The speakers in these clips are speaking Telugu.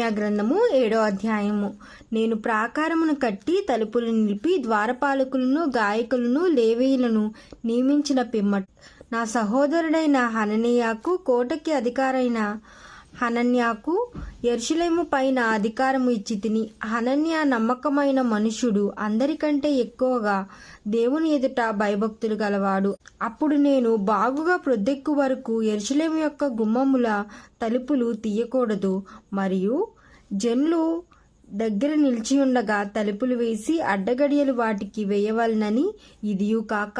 గ్రంథము 7వ అధ్యాయము. నేను ప్రాకారమును కట్టి తలుపులు నిలిపి ద్వారపాలకులను గాయకులను లేవీయులను నియమించిన పిమ్మట నా సహోదరుడైన హనన్యాకు కోటకి అధికారైన హనన్యాకు యెరూషలేము పైన అధికారము ఇచ్చి తిని. హనన్యా నమ్మకమైన మనుష్యుడు, అందరికంటే ఎక్కువగా దేవుని ఎదుట భయభక్తులు గలవాడు. అప్పుడు నేను బాగుగా ప్రొద్దెక్కు వరకు యెరూషలేము యొక్క గుమ్మముల తలుపులు తీయకూడదు, మరియు జనులు దగ్గర నిలిచి ఉండగా తలుపులు వేసి అడ్డగడియలు వాటికి వేయవలనని. ఇదియు కాక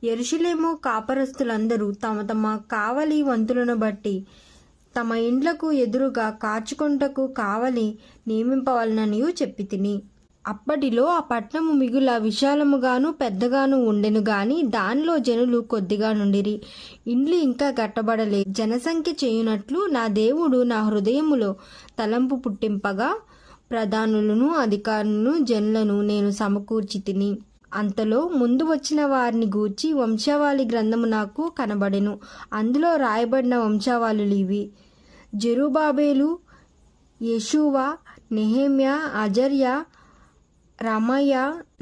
యెరూషలేము కాపరస్తులందరూ తమ తమ కావలి వంతులను బట్టి తమ ఇండ్లకు ఎదురుగా కాచుకొంటకు కావలి నియమింపవలననియు చెప్పి తిని. అప్పటిలో ఆ పట్టణము మిగుల విశాలముగాను పెద్దగాను ఉండెను గాని దానిలో జనులు కొద్దిగా నుండిరి. ఇండ్లు ఇంకా కట్టబడలే. జనసంఖ్య చేయునట్లు నా దేవుడు నా హృదయములో తలంపు పుట్టింపగా ప్రధానులను అధికారులను జనులను నేను సమకూర్చి తిని. అంతలో ముందు వచ్చిన వారిని గూర్చి వంశావళి గ్రంథము నాకు కనబడెను. అందులో రాయబడిన వంశావళులు ఇవి: జెరుబాబేలు, యెషూవ, నెహెమ్యా, అజర్యా, రమయ,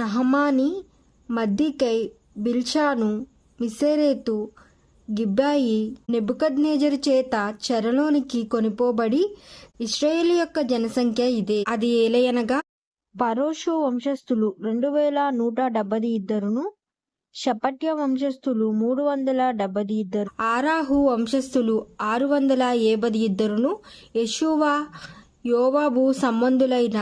నహమాని, మర్దెకై, బిల్షాను, మిస్పెరెతు, గిబ్బాయి నెబుకద్నెజరు చేత చెరలోనికి కొనిపోబడి ఇశ్రాయేలు యొక్క జనసంఖ్య ఇదే. అది ఏలయనగా పరోషు వంశస్థులు 2172, షపట్య వంశస్థులు 372, ఆరాహు వంశస్థులు 672, యెషూవ యోవాబు సంబంధులైన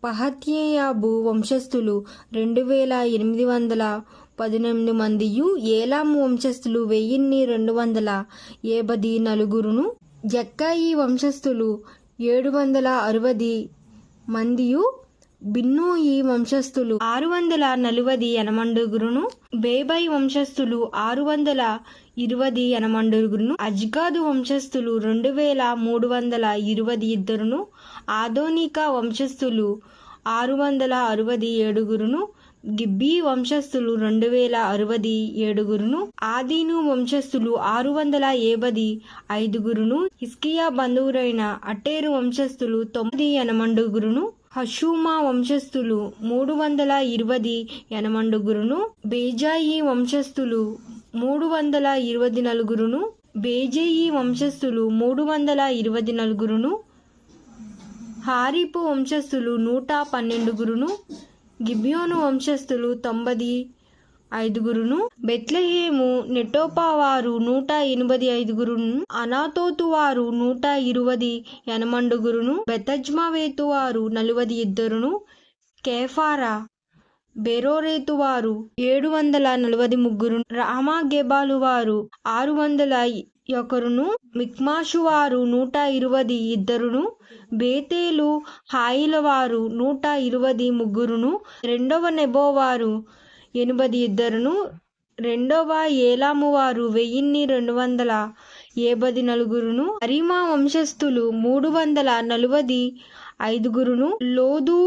పహత్మోయాబు వంశస్థులు 2818 మందియు, ఏలాము వంశస్థులు 1274 జక్కాయి వంశస్థులు 760 మందియు, బిన్నూయి వంశస్థులు 640 బేబై వంశస్థులు 620 అజ్గాదు వంశస్థులు 2322, ఆదోనికా వంశస్థులు 667, గిబ్బీ వంశస్థులు 2067, ఆదీను వంశస్థులు 675, హిస్కియా బంధువులైన అటేరు వంశస్థులు 980, హషూమా వంశస్థులు 320, బేజాయి వంశస్థులు 324, బేజేయి వంశస్థులు 324, హారీపు వంశస్థులు 112, గిబియోను వంశస్థులు 95, బెత్లెహేము నెటోపా వారు 185, అనాతోతు వారు 128, బెతజ్మావేతు వారు 42, కేఫారా బెరోరేతు వారు 743, రామాగెబాలు వారు 601, మిక్మాషు వారు 122, బేతేలు హాయిల వారు 123, రెండవ నెబో వారు 82, రెండవ ఏలాము వారు 1274, అరిమా వంశస్థులు 345, లోదు,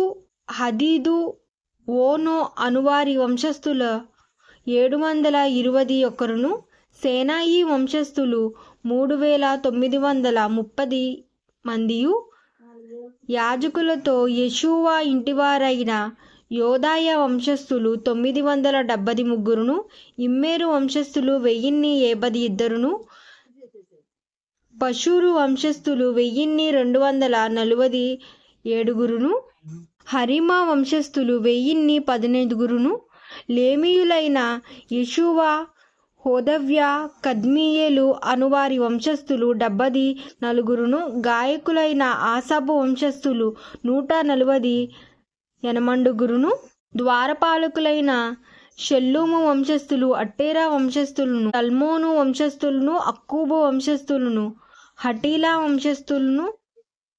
హదీదు, ఓనో అనువారి వంశస్థుల 721, సేనాయి వంశస్థులు 3930 మందియు, యాజకులతో యెషూవ ఇంటివారైన యోదాయ వంశస్థులు 973, ఇమ్మేరు వంశస్థులు 1072, పషూరు వంశస్థులు 1247, హరిమా వంశస్థులు 1015, లేమీయులైన యెషూవ, హోదవ్య, కద్మీయేలు అనువారి వంశస్థులు 74, గాయకులైన ఆసాపు వంశస్థులు 140, ద్వారపాలకులైన షల్లూము వంశస్థులు, అట్టేరా వంశస్థులను, టల్మోను వంశస్థులను, అక్కూబు వంశస్థులను, హటీలా వంశస్థులను,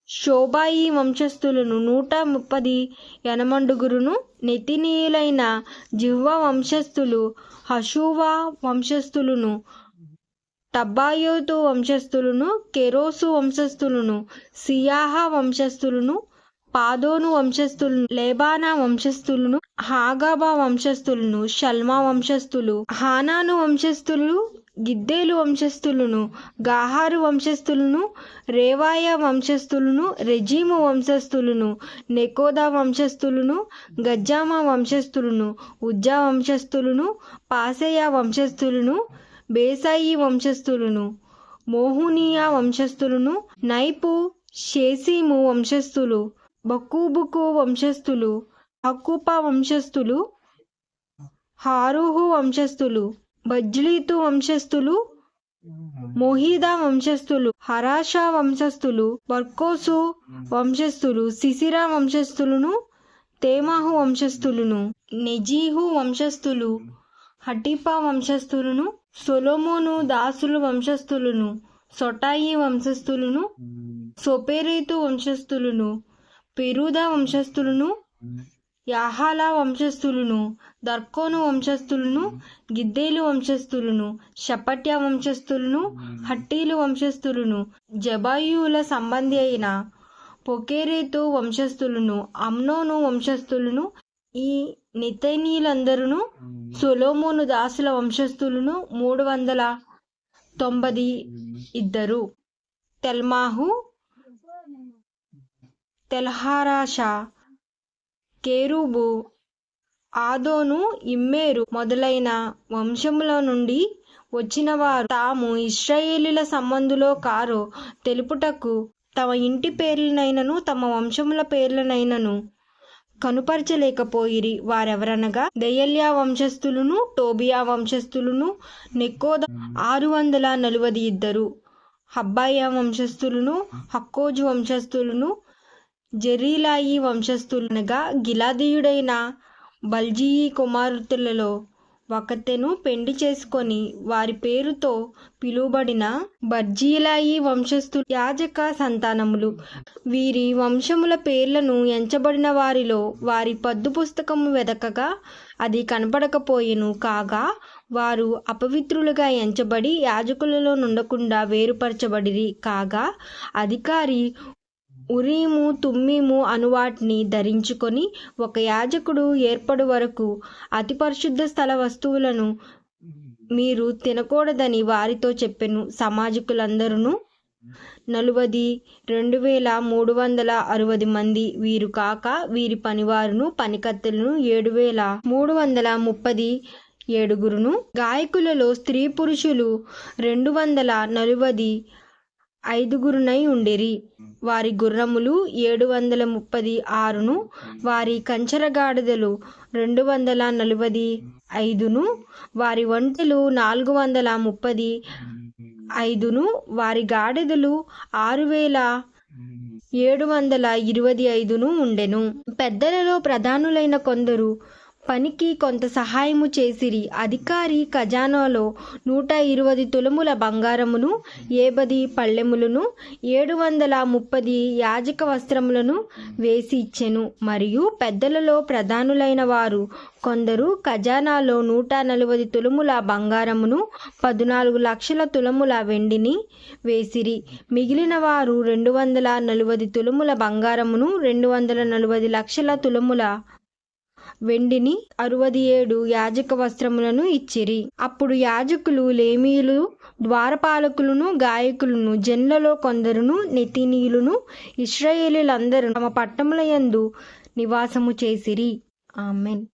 షోబాయి వంశస్థులను 130, నెతినీయులైన జివ్వా వంశస్థులు, హషూవ వంశస్థులను, టబ్బాయోతు వంశస్థులను, కెరోసు వంశస్థులను, సియాహా వంశస్థులను, పాదోను వంశస్థులను, లేబానా వంశస్థులను, హాగాబా వంశస్థులను, షల్మా వంశస్థులు, హానాను వంశస్థులు, గిద్దేలు వంశస్థులను, గాహారు వంశస్థులను, రేవాయ వంశస్థులను, రెజీము వంశస్థులను, నెకోదా వంశస్థులను, గజ్జామ వంశస్థులను, ఉజ్జా వంశస్థులను, పాసెయ వంశస్థులను, బేసాయి వంశస్థులను, మోహునియా వంశస్థులను, నైపు షేసీము వంశస్థులు, బక్కుబుకు వంశస్థులు, హక్కుప వంశస్థులు, హారూహు వంశస్థులు, బజ్లీతు వంశస్థులు, మోహిదా వంశస్థులు, హరాషా వంశస్థులు, బర్కోసు వంశస్థులు, సిసిరా వంశస్థులను, తేమాహు వంశస్థులను, నెజీహు వంశస్థులు, హటిపా వంశస్థులను, సొలొమోను దాసులు వంశస్థులను, సొటాయి వంశస్థులను, సోపెరేతు వంశస్థులను, పెరూదా వంశస్థులను, యాహాలా వంశస్థులను, దర్కోను వంశస్థులను, గిద్దేలు వంశస్థులను, షపట్య వంశస్థులను, హట్టీలు వంశస్థులను, జబాయుల సంబంధి అయిన పొకేరేతు వంశస్థులను, అమ్నోను వంశస్థులను, ఈ నెతనీయులందరూ సొలొమోను దాసుల వంశస్థులను 392. తెల్మాహు, తెల్హారాషా, కేరూబు, ఆదోను, ఇమ్మేరు మొదలైన వంశముల నుండి వచ్చినవారు తాము ఇశ్రాయేలీల సంబంధులో కారో తెలుపుటకు తమ ఇంటి పేర్లనైనను తమ వంశముల పేర్లనైనను కనుపరచలేకపోయిరి. వారెవరనగా దెయల్యా వంశస్థులను, టోబియా వంశస్థులను, నెకోద 642, హబ్బాయా వంశస్థులను, హక్కోజు వంశస్థులను, జెరీలాయి వంశస్థులనగా గిలాదీయుడైన బల్జీయి కుమార్తెలలో ఒకతెను పెండి చేసుకొని వారి పేరుతో పిలువబడిన బర్జీలాయి వంశస్థులు యాజక సంతానములు. వీరి వంశముల పేర్లను ఎంచబడిన వారిలో వారి పద్దు పుస్తకము వెదకగా అది కనపడకపోయెను. కాగా వారు అపవిత్రులుగా ఎంచబడి యాజకులలో నుండకుండా వేరుపరచబడిరి. కాగా అధికారి ఉరీము తుమ్మీము అనువాటిని ధరించుకొని ఒక యాజకుడు ఏర్పడు వరకు అతి పరిశుద్ధ స్థల వస్తువులను మీరు తినకూడదని వారితో చెప్పెను. సమాజకులందరూ 42,360 మంది. వీరు కాక వీరి పనివారును పనికత్తెలను 7,337. గాయకులలో స్త్రీ పురుషులు 245 ఉండిరి. వారి గుర్రములు 736, వారి కంచరగాడిదలు 245, వారి ఒంటెలు 435, వారి గాడిదలు 6,725 ఉండెను. పెద్దలలో ప్రధానులైన కొందరు పనికి కొంత సహాయము చేసిరి. అధికారి ఖజానాలో 120 తులముల బంగారమును, 70 పళ్ళెములను, 730 యాజక వస్త్రములను వేసి ఇచ్చెను. మరియు పెద్దలలో ప్రధానులైన వారు కొందరు ఖజానాలో 140 తులముల బంగారమును, 14 లక్షల తులముల వెండిని వేసిరి. మిగిలిన వారు 240 తులముల బంగారమును, 240 లక్షల తులముల వెండిని, 67 యాజక వస్త్రములను ఇచ్చిరి. అప్పుడు యాజకులు, లేవీయులు, ద్వారపాలకులను, గాయకులను, జనులలో కొందరును, నెతనీయులను, ఇశ్రాయేలీయులందరూ తమ పట్టణముల యందు నివాసము చేసిరి. ఆమేన్.